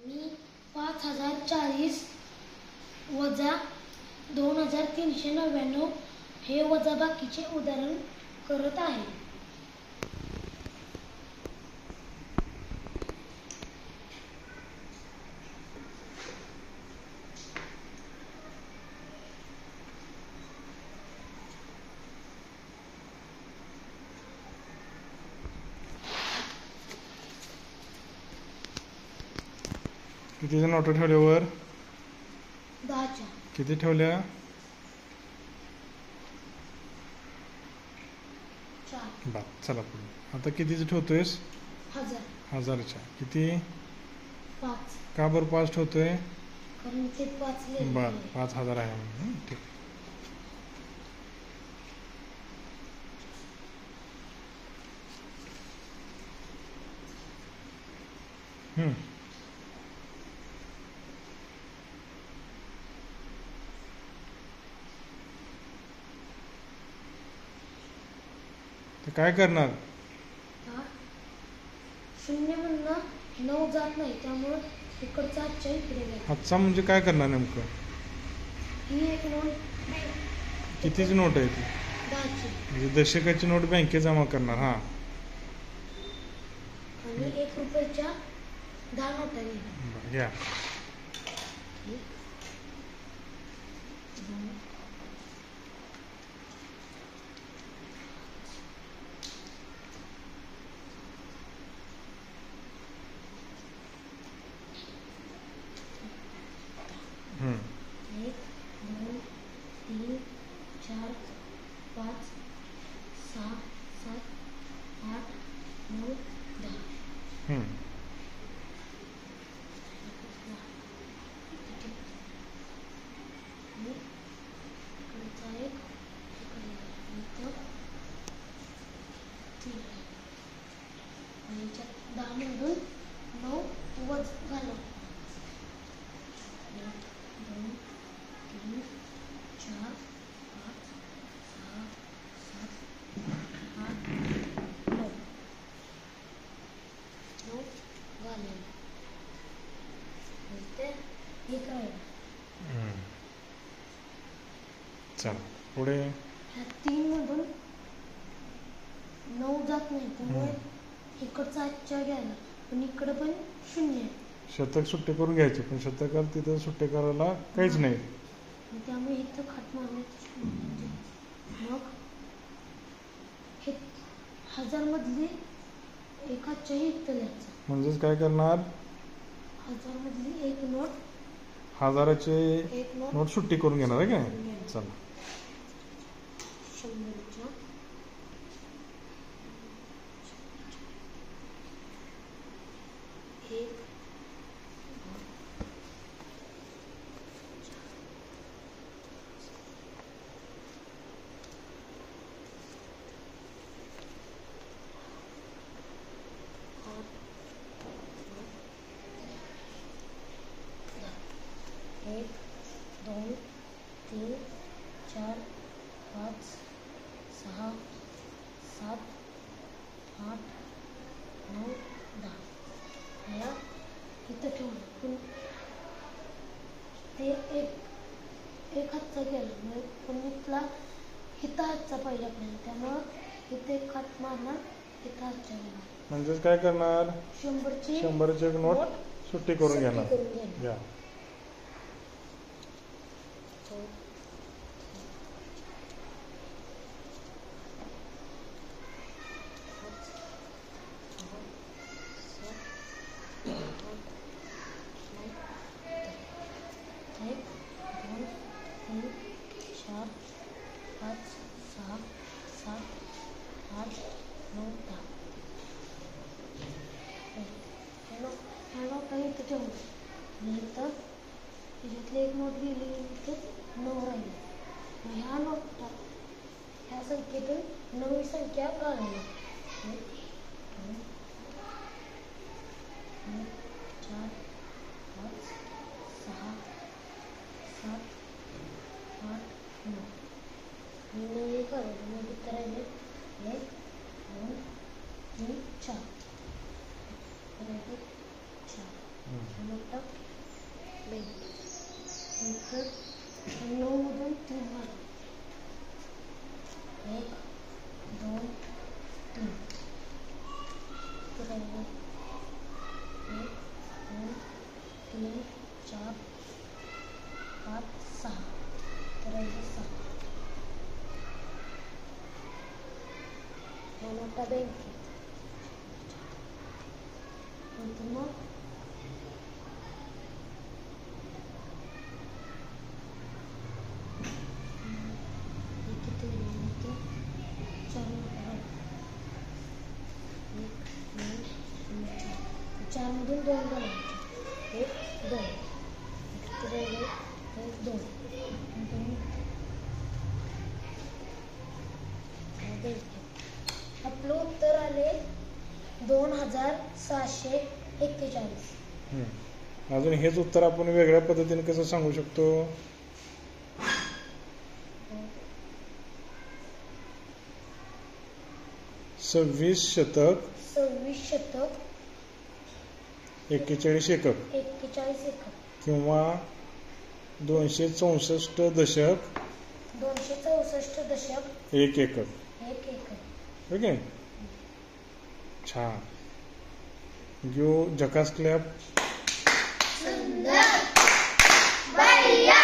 मी 5040 वजा 2399 हे वजाबाकीचे उदाहरण करत आहे. कितीच्या नोटा ठेवल्यावर 10च्या. किती ठेवल्या? 4. बरं, चला पुढे. आता कितीचं ठेवतोयस? 1000. 1000च्या किती? 5. का बरं 5 ठेवतोय? कारण ते 5 बरं, 5000 आहे म्हणून. ठीक. तर काय करणार? 0 म्हणणं 9 जात नाही, त्यामुळे इकडचा आजच्या इकडे जाईल. आजचा म्हणजे काय करणार नेमकं? ही एक नोट. कितीची नोट आहे ती? 10ची. म्हणजे दशकाची नोट बँकेत जमा करणार. हां, आणि 1 रुपयाच्या 10 नोटा घेणार. घ्या. हम्म. 1 2 3 4 5 6 7 8 9 10. हम्म. इकडचा एक, इकडे 3. आणि 10 मधून 9 वज झालं. 1 2 3 4 5 6 7 8 9 झाले. ते एक राहिलं. चला पुढे. ह्या 3 मधून 9 जात नाही, त्यामुळे इकडचा आजच्या घ्यायला, पण इकडं पण 0 आहे. शतक सुट्टे करून घ्यायचे, पण शतकाला तिथं सुट्टे करायला काहीच नाही. त्यामुळे इथं खाट मारण्याची. मग हे 1000 मधली एकाच्याही इथं लिहायचं. म्हणजेच काय करणार? 1000 मधली एक नोट, 1000चे एक नोट सुट्टी करून घेणार आहे काय? चला. 100च्या एक 1 2 3 4 5 6 7 8 9 10. ह्या इथं ठेवलं, पण ते एक हातचा गेला, म्हणजे पण इथला इथं हातचा पाहिजे आपल्याला, त्यामुळं इथे एक हात मारणार, इथं हातचा घेणार. म्हणजेच काय करणार? 100ची एक नोट सुट्टी करून घेणार. घ्या. त्याच्यातली एक नोट गेली, इथं 9 राहिली. ह्या नोटा ह्या संख्येतून 9वी संख्या काढायला. 1 2 3 4 5 6 7 8 9. मी 9 काढायचं, मग इथं राहिले 1 2 3 4. 4 मोठा 9 मधून 3 मारा. 1 2 3 1 2 3 4 5 6 6 मोठा 20 मग चार मधून 2 बनायचे. 1 2 1 2 आपलं उत्तर आले 2641. अजून हेच उत्तर आपण वेगळ्या पद्धतीने कसं सांगू शकतो? 26 शतक 41 एकक किंवा 264 दशक 1 एकक. ओके, छान. गिव झकास क्लॅप. सुंदर, बढ़िया.